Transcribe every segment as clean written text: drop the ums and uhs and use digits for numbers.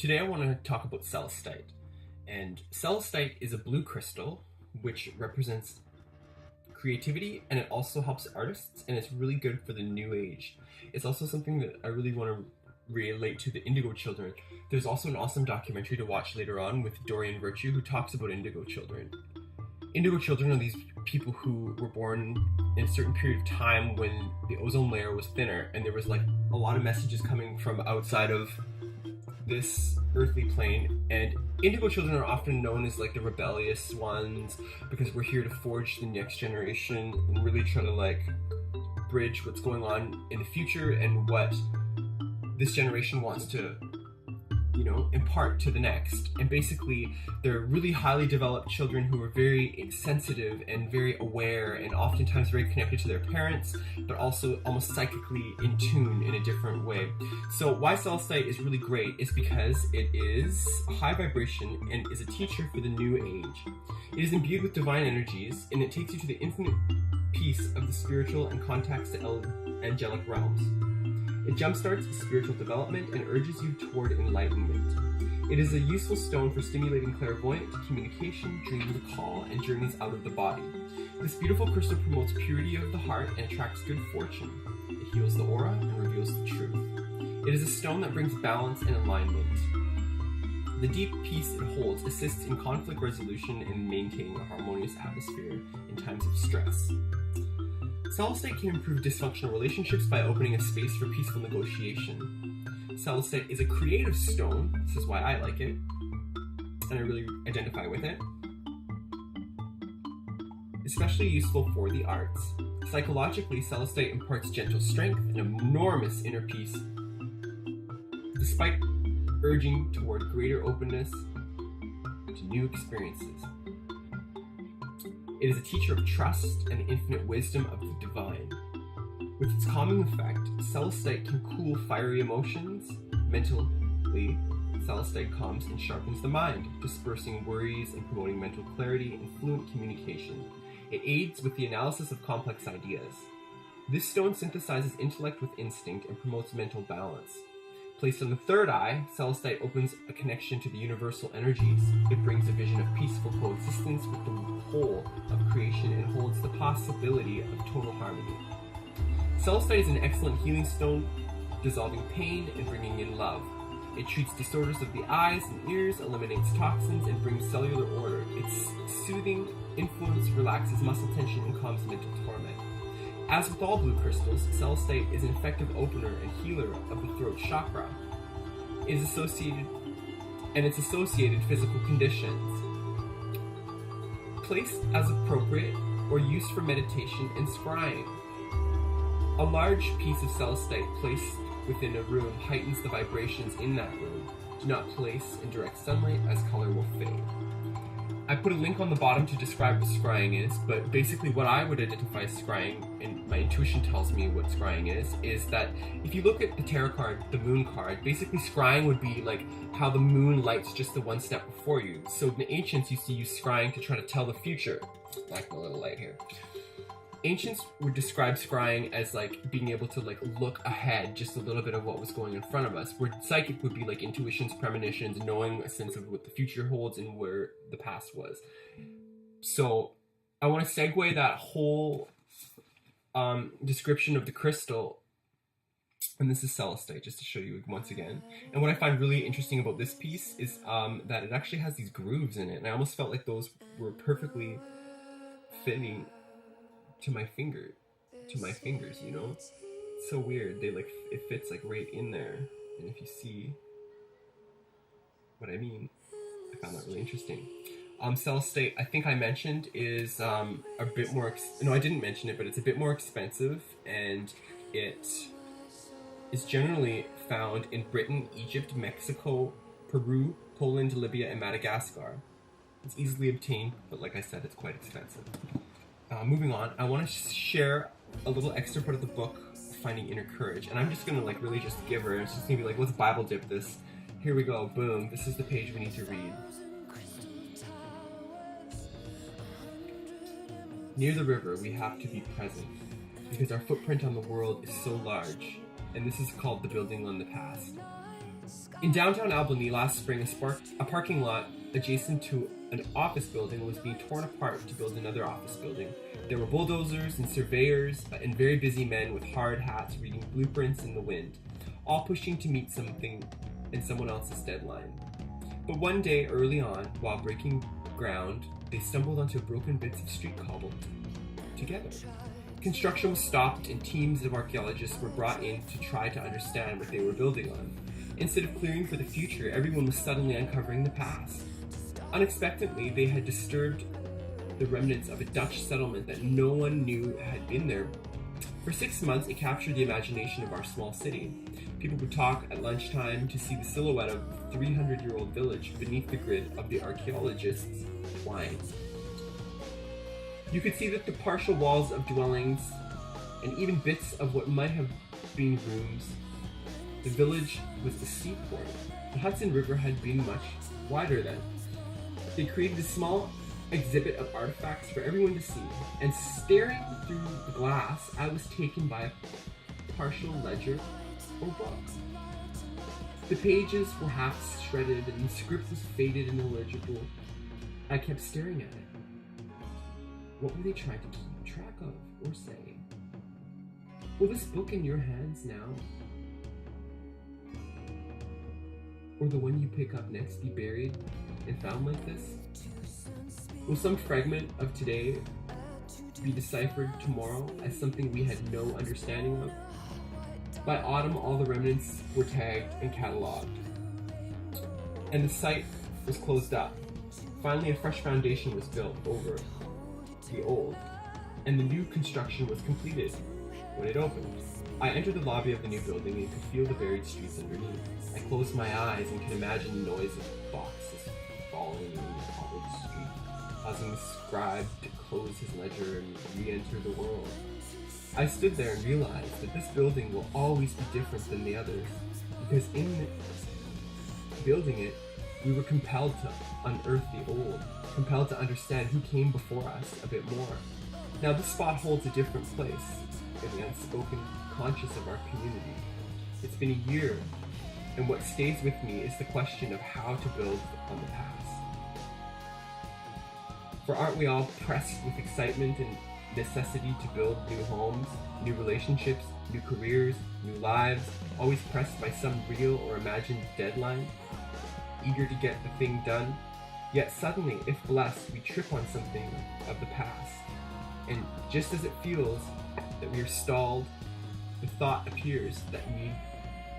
Today I want to talk about Celestite. And Celestite is a blue crystal which represents creativity, and it also helps artists, and it's really good for the new age. It's also something that I really want to relate to the indigo children. There's also an awesome documentary to watch later on with Dorian Virtue who talks about indigo children. Indigo children are these people who were born in a certain period of time when the ozone layer was thinner, and there was like a lot of messages coming from outside of this earthly plane, and indigo children are often known as like the rebellious ones because we're here to forge the next generation and really try to like bridge what's going on in the future and what this generation wants to, impart to the next. And basically they're really highly developed children who are very sensitive and very aware and oftentimes very connected to their parents, but also almost psychically in tune in a different way. So why Celestite is really great is because it is high vibration and is a teacher for the new age. It is imbued with divine energies, and it takes you to the infinite peace of the spiritual and contacts the angelic realms. It jumpstarts spiritual development and urges you toward enlightenment. It is a useful stone for stimulating clairvoyant communication, dream recall, and journeys out of the body. This beautiful crystal promotes purity of the heart and attracts good fortune. It heals the aura and reveals the truth. It is a stone that brings balance and alignment. The deep peace it holds assists in conflict resolution and maintaining a harmonious atmosphere in times of stress. Celestite can improve dysfunctional relationships by opening a space for peaceful negotiation. Celestite is a creative stone, this is why I like it, and I really identify with it. Especially useful for the arts. Psychologically, Celestite imparts gentle strength and enormous inner peace, despite urging toward greater openness to new experiences. It is a teacher of trust and the infinite wisdom of the divine. With its calming effect, Celestite can cool fiery emotions. Mentally, Celestite calms and sharpens the mind, dispersing worries and promoting mental clarity and fluent communication. It aids with the analysis of complex ideas. This stone synthesizes intellect with instinct and promotes mental balance. Placed on the third eye, Celestite opens a connection to the universal energies. It brings a vision of peaceful coexistence with the whole of creation and holds the possibility of total harmony. Celestite is an excellent healing stone, dissolving pain and bringing in love. It treats disorders of the eyes and ears, eliminates toxins, and brings cellular order. Its soothing influence relaxes muscle tension and calms mental torment. As with all blue crystals, Celestite is an effective opener and healer of the throat chakra. It is associated physical conditions. Placed as appropriate or used for meditation and scrying. A large piece of Celestite placed within a room heightens the vibrations in that room. Do not place in direct sunlight as color will fade. I put a link on the bottom to describe what scrying is, but basically what I would identify as scrying, and my intuition tells me what scrying is that if you look at the tarot card, the moon card, basically scrying would be like how the moon lights just the one step before you. So in the ancients used to use scrying to try to tell the future. Like a little light here. Ancients would describe scrying as like being able to like look ahead just a little bit of what was going in front of us, where psychic would be like intuitions, premonitions, knowing a sense of what the future holds and where the past was. So I want to segue that whole description of the crystal, and this is Celestite, just to show you once again. And what I find really interesting about this piece is that it actually has these grooves in it, and I almost felt like those were perfectly fitting to my fingers, It's so weird. It fits like right in there. And if you see what I mean, I found that really interesting. Celestite, I think I mentioned, is a bit more, I didn't mention it, but it's a bit more expensive, and it is generally found in Britain, Egypt, Mexico, Peru, Poland, Libya, and Madagascar. It's easily obtained, but like I said, it's quite expensive. Moving on, I want to share a little excerpt out of the book, Finding Inner Courage, and I'm just going to like really just give her, it's just going to be like, let's Bible dip this. Here we go, boom, this is the page we need to read. Near the river, we have to be present, because our footprint on the world is so large, and this is called the building on the past. In downtown Albany last spring, a parking lot adjacent to an office building was being torn apart to build another office building. There were bulldozers and surveyors and very busy men with hard hats reading blueprints in the wind, all pushing to meet something in someone else's deadline. But one day early on, while breaking ground, they stumbled onto broken bits of street cobbled together. Construction was stopped and teams of archaeologists were brought in to try to understand what they were building on. Instead of clearing for the future, everyone was suddenly uncovering the past. Unexpectedly, they had disturbed the remnants of a Dutch settlement that no one knew had been there. For 6 months, it captured the imagination of our small city. People would talk at lunchtime to see the silhouette of a 300-year-old village beneath the grid of the archaeologists' twine. You could see that the partial walls of dwellings and even bits of what might have been rooms. The village was the seaport. The Hudson River had been much wider then. They created a small exhibit of artifacts for everyone to see, and staring through the glass, I was taken by a partial ledger or book. The pages were half shredded and the script was faded and illegible. I kept staring at it. What were they trying to keep track of or say? Will this book in your hands now, or the one you pick up next, be buried and found like this? Will some fragment of today be deciphered tomorrow as something we had no understanding of? By autumn, all the remnants were tagged and catalogued, and the site was closed up. Finally, a fresh foundation was built over the old, and the new construction was completed when it opened. I entered the lobby of the new building and could feel the buried streets underneath. I closed my eyes and could imagine the noise of boxes falling in the cobbled street, causing the scribe to close his ledger and re-enter the world. I stood there and realized that this building will always be different than the others, because in building it, we were compelled to unearth the old, compelled to understand who came before us a bit more. Now this spot holds a different place in the unspoken conscious of our community. It's been a year, and what stays with me is the question of how to build on the past. For aren't we all pressed with excitement and necessity to build new homes, new relationships, new careers, new lives, always pressed by some real or imagined deadline, eager to get the thing done? Yet suddenly, if blessed, we trip on something of the past, and just as it feels that we are stalled, the thought appears that we need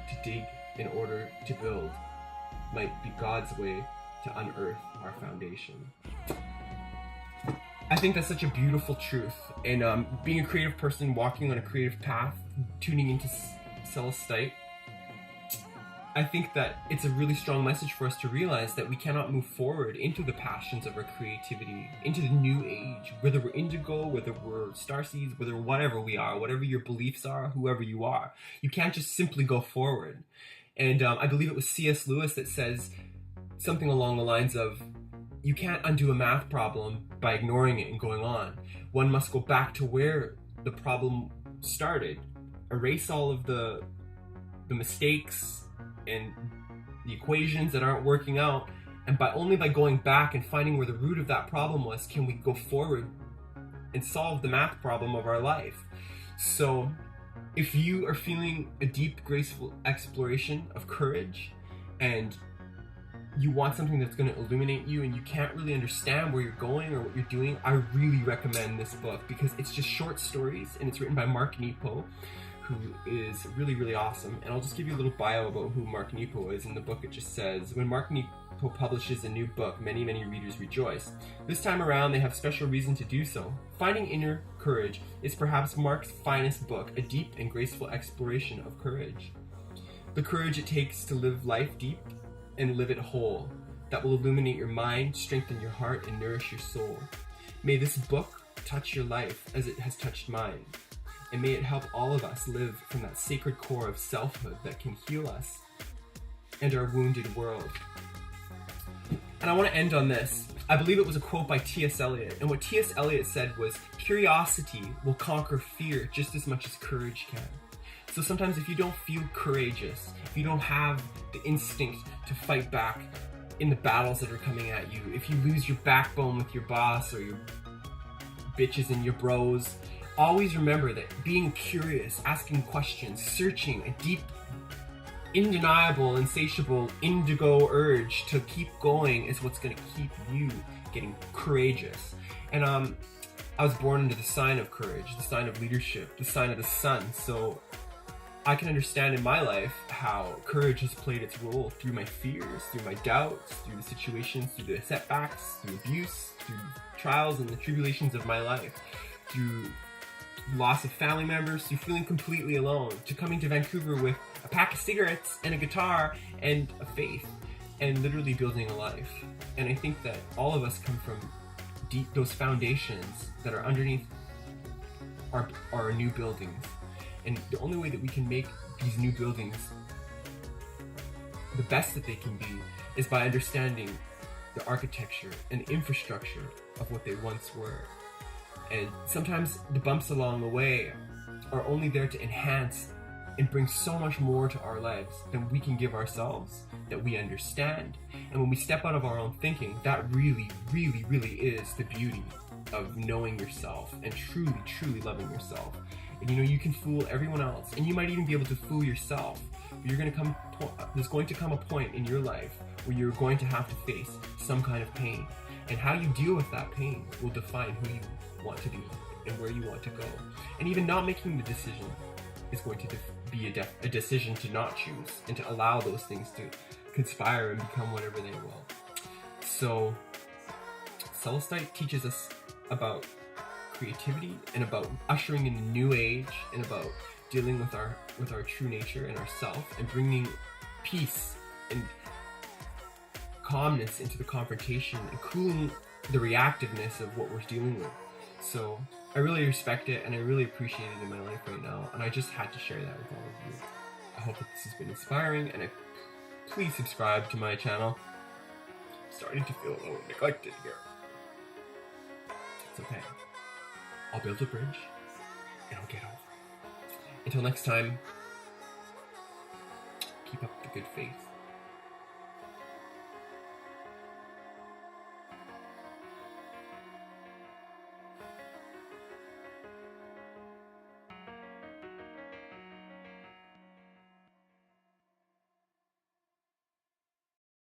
to dig in order to build might be God's way to unearth our foundation. I think that's such a beautiful truth, and being a creative person, walking on a creative path, tuning into Celestite, I think that it's a really strong message for us to realize that we cannot move forward into the passions of our creativity, into the new age, whether we're indigo, whether we're starseeds, whether whatever we are, whatever your beliefs are, whoever you are. You can't just simply go forward. And I believe it was C.S. Lewis that says something along the lines of, you can't undo a math problem by ignoring it and going on. One must go back to where the problem started, erase all of the mistakes and the equations that aren't working out, and only by going back and finding where the root of that problem was can we go forward and solve the math problem of our life. So if you are feeling a deep, graceful exploration of courage, and you want something that's going to illuminate you and you can't really understand where you're going or what you're doing, I really recommend this book because it's just short stories and it's written by Marc Nepo, who is really, really awesome. And I'll just give you a little bio about who Marc Nepo is. In the book it just says, when Marc Nepo publishes a new book, many, many readers rejoice. This time around they have special reason to do so. Finding Inner Courage is perhaps Marc's finest book, a deep and graceful exploration of courage. The courage it takes to live life deep and live it whole, that will illuminate your mind, strengthen your heart, and nourish your soul. May this book touch your life as it has touched mine. And may it help all of us live from that sacred core of selfhood that can heal us and our wounded world. And I want to end on this. I believe it was a quote by T.S. Eliot. And what T.S. Eliot said was, curiosity will conquer fear just as much as courage can. So sometimes if you don't feel courageous, if you don't have the instinct to fight back in the battles that are coming at you, if you lose your backbone with your boss or your bitches and your bros, always remember that being curious, asking questions, searching, a deep, undeniable, insatiable indigo urge to keep going is what's going to keep you getting courageous. And I was born into the sign of courage, the sign of leadership, the sign of the sun. So I can understand in my life how courage has played its role through my fears, through my doubts, through the situations, through the setbacks, through abuse, through trials and the tribulations of my life, through loss of family members, through feeling completely alone, to coming to Vancouver with a pack of cigarettes and a guitar and a faith, and literally building a life. And I think that all of us come from deep, those foundations that are underneath our new buildings. And the only way that we can make these new buildings the best that they can be is by understanding the architecture and infrastructure of what they once were. And sometimes the bumps along the way are only there to enhance and bring so much more to our lives than we can give ourselves, that we understand. And when we step out of our own thinking, that really, really, really is the beauty of knowing yourself and truly, truly loving yourself. And you can fool everyone else, and you might even be able to fool yourself. But there's going to come a point in your life where you're going to have to face some kind of pain. And how you deal with that pain will define who you want to be and where you want to go. And even not making the decision is going to be a decision to not choose and to allow those things to conspire and become whatever they will. So Celestite teaches us about creativity and about ushering in a new age and about dealing with our true nature and ourself and bringing peace and calmness into the confrontation and cooling the reactiveness of what we're dealing with. So I really respect it and I really appreciate it in my life right now, and I just had to share that with all of you. I hope that this has been inspiring, and please subscribe to my channel. I'm starting to feel a little neglected here. It's okay. I'll build a bridge and I'll get over it. Until next time, keep up the good faith.